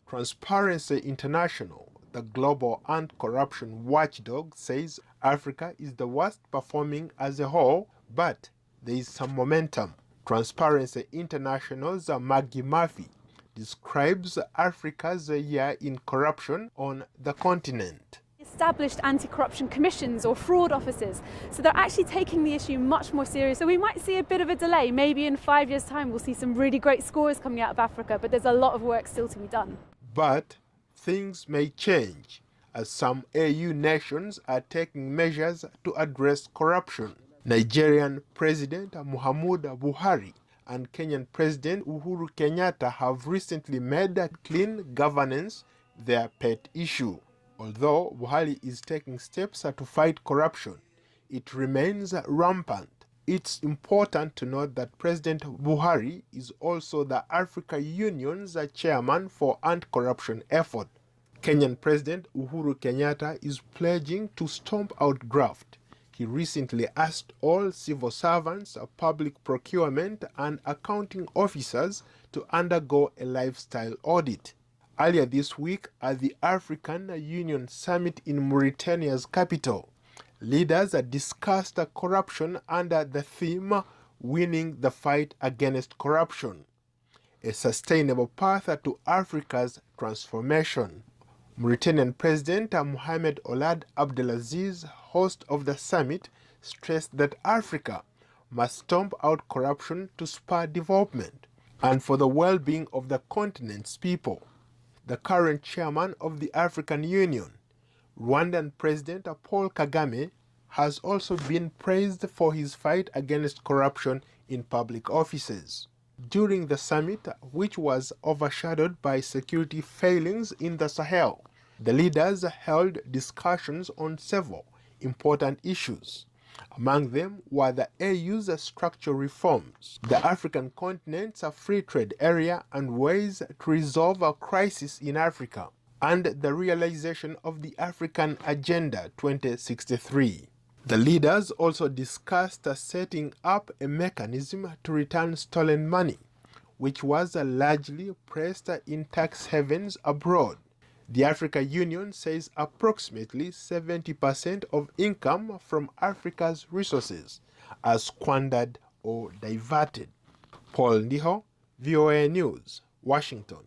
Transparency International, the global anti-corruption watchdog, says Africa is the worst performing as a whole, but there is some momentum. Transparency International's Maggie Murphy describes Africa's year in corruption on the continent. Established anti-corruption commissions or fraud officers, so they're actually taking the issue much more serious. So we might see a bit of a delay. Maybe in 5 years' time we'll see some really great scores coming out of Africa, but there's a lot of work still to be done. But things may change as some AU nations are taking measures to address corruption. Nigerian President Muhammadu Buhari and Kenyan President Uhuru Kenyatta have recently made clean governance their pet issue. Although Buhari is taking steps to fight corruption, it remains rampant. It's important to note that President Buhari is also the African Union's chairman for anti-corruption effort. Kenyan President Uhuru Kenyatta is pledging to stomp out graft. He recently asked all civil servants, public procurement, and accounting officers to undergo a lifestyle audit. Earlier this week, at the African Union Summit in Mauritania's capital, leaders discussed corruption under the theme Winning the Fight Against Corruption, a sustainable path to Africa's transformation. Mauritanian President Mohamed Ould Abdelaziz, host of the summit, stressed that Africa must stomp out corruption to spur development and for the well-being of the continent's people. The current chairman of the African Union, Rwandan President Paul Kagame, has also been praised for his fight against corruption in public offices. During the summit, which was overshadowed by security failings in the Sahel, the leaders held discussions on several important issues. Among them were the AU's structural reforms, the African continent's free trade area and ways to resolve a crisis in Africa, and the realization of the African Agenda 2063. The leaders also discussed setting up a mechanism to return stolen money, which was largely pressed in tax havens abroad. The African Union says approximately 70% of income from Africa's resources are squandered or diverted. Paul Ndiho, VOA News, Washington.